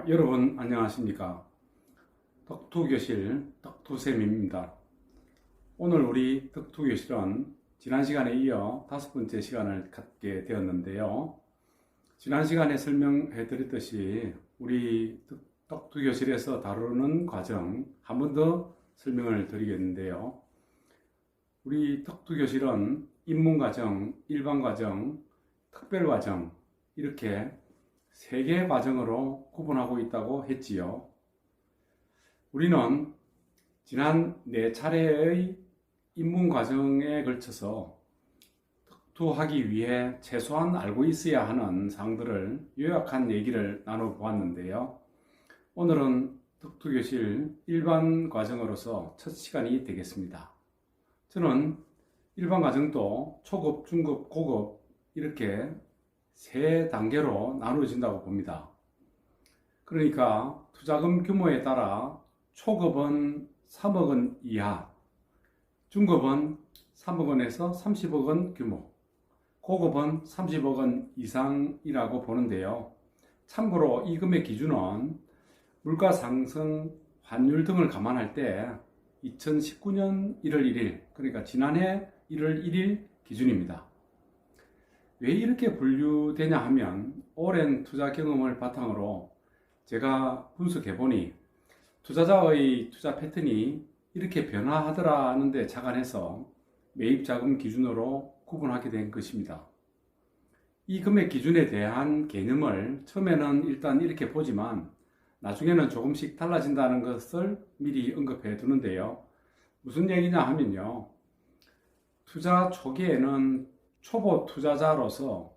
여러분 안녕하십니까? 덕투교실 덕투쌤입니다. 오늘 우리 덕투교실은 지난 시간에 이어 5번째 시간을 갖게 되었는데요. 지난 시간에 설명해 드렸듯이 우리 덕투교실에서 다루는 과정 한 번 더 설명을 드리겠는데요. 우리 덕투교실은 입문과정, 일반과정, 특별과정 이렇게 3개 과정으로 구분하고 있다고 했지요. 우리는 지난 4차례의 입문 과정에 걸쳐서 덕투하기 위해 최소한 알고 있어야 하는 사항들을 요약한 얘기를 나눠보았는데요. 오늘은 덕투교실 일반 과정으로서 첫 시간이 되겠습니다. 저는 일반 과정도 초급, 중급, 고급 이렇게 3단계로 나누어진다고 봅니다. 그러니까 투자금 규모에 따라 초급은 3억 원 이하, 중급은 3억 원에서 30억 원 규모, 고급은 30억 원 이상이라고 보는데요. 참고로 이 금액 기준은 물가 상승, 환율 등을 감안할 때 2019년 1월 1일, 그러니까 지난해 1월 1일 기준입니다. 왜 이렇게 분류되냐 하면 오랜 투자 경험을 바탕으로 제가 분석해보니 투자자의 투자 패턴이 이렇게 변화하더라 하는데 착안해서 매입자금 기준으로 구분하게 된 것입니다. 이 금액 기준에 대한 개념을 처음에는 일단 이렇게 보지만 나중에는 조금씩 달라진다는 것을 미리 언급해 두는데요. 무슨 얘기냐 하면요. 투자 초기에는 초보 투자자로서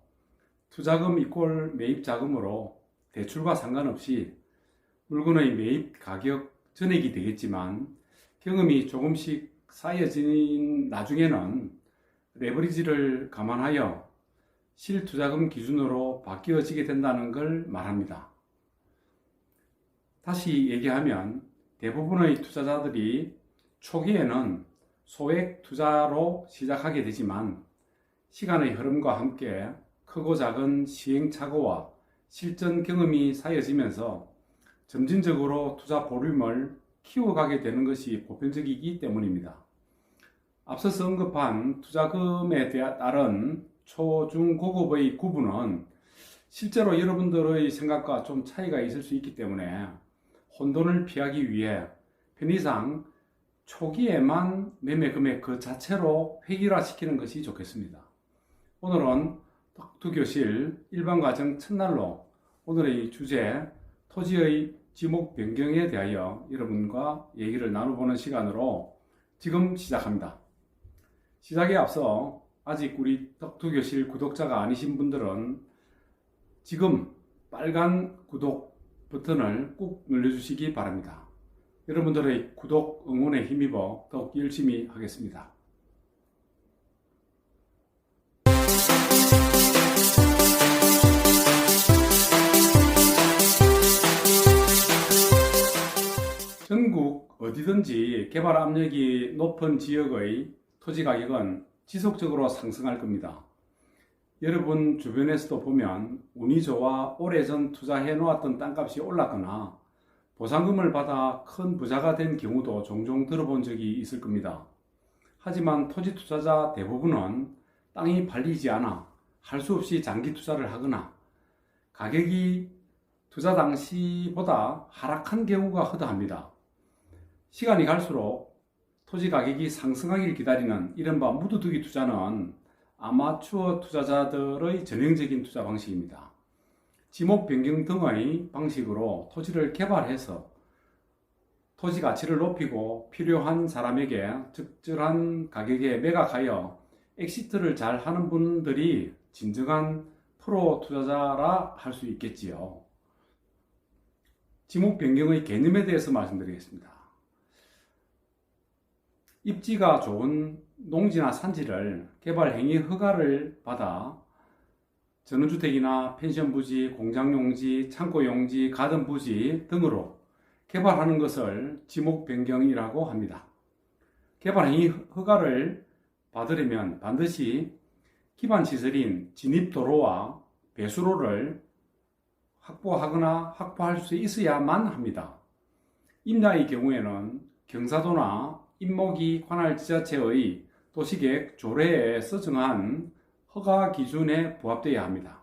투자금 이꼴 매입 자금으로 대출과 상관없이 물건의 매입 가격 전액이 되겠지만 경험이 조금씩 쌓여진 나중에는 레버리지를 감안하여 실투자금 기준으로 바뀌어지게 된다는 걸 말합니다. 다시 얘기하면 대부분의 투자자들이 초기에는 소액 투자로 시작하게 되지만 시간의 흐름과 함께 크고 작은 시행착오와 실전 경험이 쌓여지면서 점진적으로 투자 볼륨을 키워가게 되는 것이 보편적이기 때문입니다. 앞서서 언급한 투자금에 따른 초, 중, 고급의 구분은 실제로 여러분들의 생각과 좀 차이가 있을 수 있기 때문에 혼돈을 피하기 위해 편의상 초기에만 매매 금액 그 자체로 획일화시키는 것이 좋겠습니다. 오늘은 덕투교실 일반과정 첫날로 오늘의 주제 토지의 지목 변경에 대하여 여러분과 얘기를 나눠보는 시간으로 지금 시작합니다. 시작에 앞서 아직 우리 덕투교실 구독자가 아니신 분들은 지금 빨간 구독 버튼을 꾹 눌러주시기 바랍니다. 여러분들의 구독 응원에 힘입어 더욱 열심히 하겠습니다. 전국 어디든지 개발 압력이 높은 지역의 토지 가격은 지속적으로 상승할 겁니다. 여러분 주변에서도 보면 운이 좋아 오래전 투자해 놓았던 땅값이 올랐거나 보상금을 받아 큰 부자가 된 경우도 종종 들어본 적이 있을 겁니다. 하지만 토지 투자자 대부분은 땅이 팔리지 않아 할 수 없이 장기 투자를 하거나 가격이 투자 당시보다 하락한 경우가 허다합니다. 시간이 갈수록 토지 가격이 상승하길 기다리는 이른바 묻어두기 투자는 아마추어 투자자들의 전형적인 투자 방식입니다. 지목 변경 등의 방식으로 토지를 개발해서 토지 가치를 높이고 필요한 사람에게 적절한 가격에 매각하여 엑시트를 잘 하는 분들이 진정한 프로 투자자라 할 수 있겠지요. 지목 변경의 개념에 대해서 말씀드리겠습니다. 입지가 좋은 농지나 산지를 개발 행위 허가를 받아 전원주택이나 펜션부지, 공장용지, 창고용지, 가든부지 등으로 개발하는 것을 지목 변경이라고 합니다. 개발 행위 허가를 받으려면 반드시 기반 시설인 진입도로와 배수로를 확보하거나 확보할 수 있어야만 합니다. 임야의 경우에는 경사도나 임목이 관할 지자체의 도시계획 조례에 서정한 허가 기준에 부합되어야 합니다.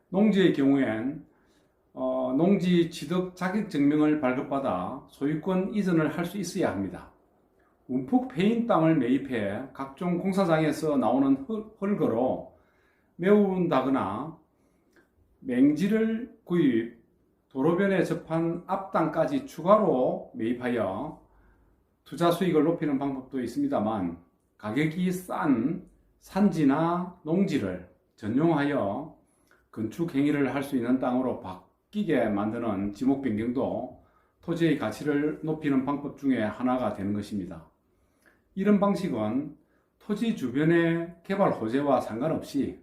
농지의 경우엔 농지 취득 자격 증명을 발급받아 소유권 이전을 할 수 있어야 합니다. 움푹 패인 땅을 매입해 각종 공사장에서 나오는 흙으로 메운다거나 맹지를 구입, 도로변에 접한 앞땅까지 추가로 매입하여 투자 수익을 높이는 방법도 있습니다만, 가격이 싼 산지나 농지를 전용하여 건축 행위를 할 수 있는 땅으로 바뀌게 만드는 지목 변경도 토지의 가치를 높이는 방법 중에 하나가 되는 것입니다. 이런 방식은 토지 주변의 개발 호재와 상관없이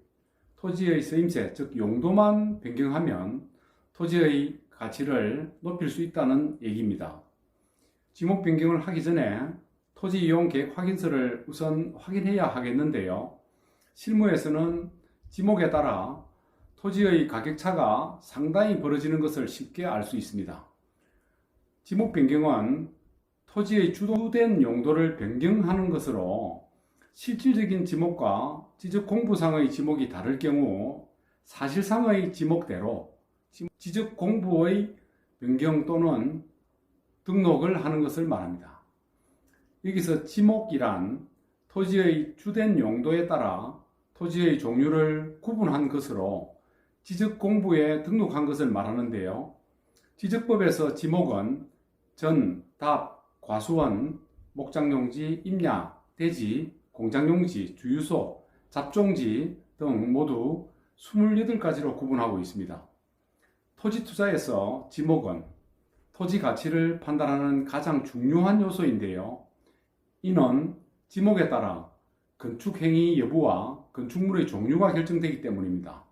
토지의 쓰임새, 즉 용도만 변경하면 토지의 가치를 높일 수 있다는 얘기입니다. 지목 변경을 하기 전에 토지 이용 계획 확인서를 우선 확인해야 하겠는데요. 실무에서는 지목에 따라 토지의 가격 차가 상당히 벌어지는 것을 쉽게 알 수 있습니다. 지목 변경은 토지의 주도된 용도를 변경하는 것으로 실질적인 지목과 지적 공부상의 지목이 다를 경우 사실상의 지목대로 지적 공부의 변경 또는 등록을 하는 것을 말합니다. 여기서 지목이란 토지의 주된 용도에 따라 토지의 종류를 구분한 것으로 지적 공부에 등록한 것을 말하는데요. 지적법에서 지목은 전, 답, 과수원, 목장용지, 임야, 대지, 공장용지, 주유소, 잡종지 등 모두 28가지로 구분하고 있습니다. 토지 투자에서 지목은 토지 가치를 판단하는 가장 중요한 요소인데요. 이는 지목에 따라 건축 행위 여부와 건축물의 종류가 결정되기 때문입니다.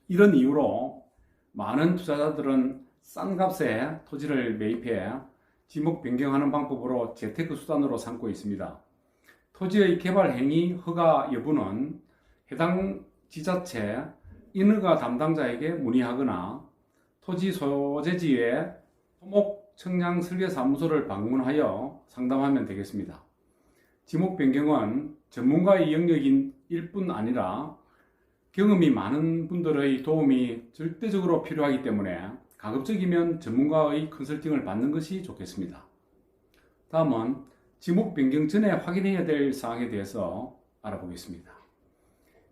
이런 이유로 많은 투자자들은 싼 값에 토지를 매입해 지목 변경하는 방법으로 재테크 수단으로 삼고 있습니다. 토지의 개발 행위 허가 여부는 해당 지자체 인허가 담당자에게 문의하거나 토지 소재지의 토목 청량 설계 사무소를 방문하여 상담하면 되겠습니다. 지목 변경은 전문가의 영역인 일뿐 아니라 경험이 많은 분들의 도움이 절대적으로 필요하기 때문에 가급적이면 전문가의 컨설팅을 받는 것이 좋겠습니다. 다음은 지목 변경 전에 확인해야 될 사항에 대해서 알아보겠습니다.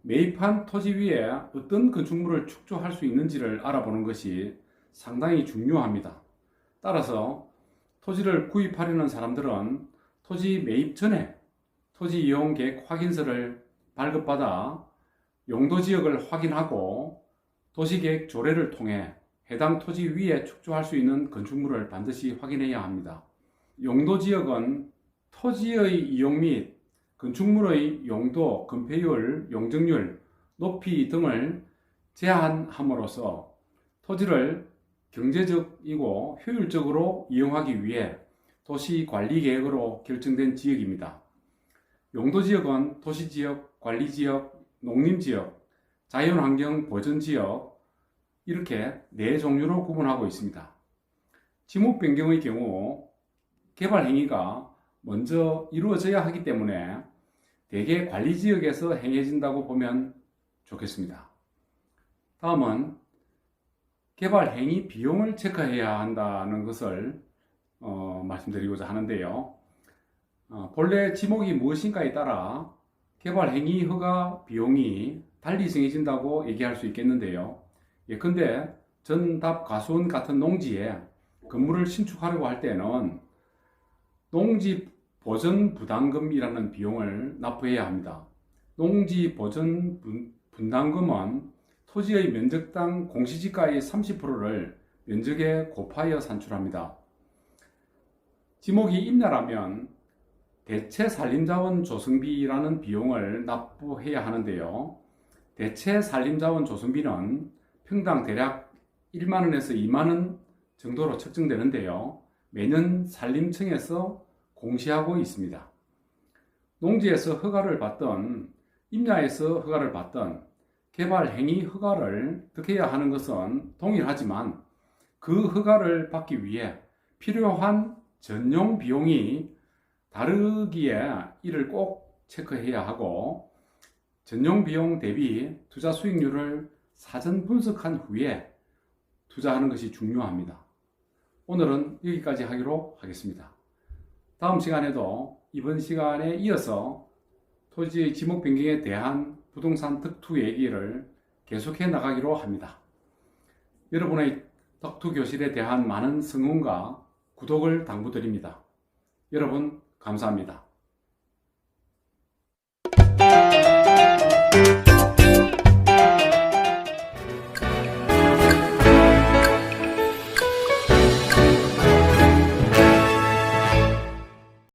매입한 토지 위에 어떤 건축물을 축조할 수 있는지를 알아보는 것이 상당히 중요합니다. 따라서 토지를 구입하려는 사람들은 토지 매입 전에 토지 이용 계획 확인서를 발급받아 용도 지역을 확인하고 도시계획 조례를 통해 해당 토지 위에 축조할 수 있는 건축물을 반드시 확인해야 합니다. 용도 지역은 토지의 이용 및 건축물의 용도, 건폐율, 용적률, 높이 등을 제한함으로써 토지를 경제적이고 효율적으로 이용하기 위해 도시관리계획으로 결정된 지역입니다. 용도지역은 도시지역, 관리지역, 농림지역, 자연환경 보전지역 이렇게 4종류로 구분하고 있습니다. 지목 변경의 경우 개발 행위가 먼저 이루어져야 하기 때문에 대개 관리지역에서 행해진다고 보면 좋겠습니다. 다음은 개발 행위 비용을 체크해야 한다는 것을 말씀드리고자 하는데요. 본래 지목이 무엇인가에 따라 개발 행위 허가 비용이 달리 정해진다고 얘기할 수 있겠는데요. 예컨대 전답 과수원 같은 농지에 건물을 신축하려고 할 때는 농지 보전 부담금이라는 비용을 납부해야 합니다. 농지 보전 분담금은 토지의 면적당 공시지가의 30%를 면적에 곱하여 산출합니다. 지목이 임야라면 대체 산림자원 조성비라는 비용을 납부해야 하는데요. 대체 산림자원 조성비는 평당 대략 1만원에서 2만원 정도로 책정되는데요. 매년 산림청에서 공시하고 있습니다. 농지에서 허가를 받던 임야에서 허가를 받던 개발 행위 허가를 득해야 하는 것은 동일하지만 그 허가를 받기 위해 필요한 전용 비용이 다르기에 이를 꼭 체크해야 하고 전용 비용 대비 투자 수익률을 사전 분석한 후에 투자하는 것이 중요합니다. 오늘은 여기까지 하기로 하겠습니다. 다음 시간에도 이번 시간에 이어서 토지의 지목 변경에 대한 부동산 덕투 얘기를 계속해 나가기로 합니다. 여러분의 덕투 교실에 대한 많은 성원과 구독을 당부드립니다. 여러분 감사합니다.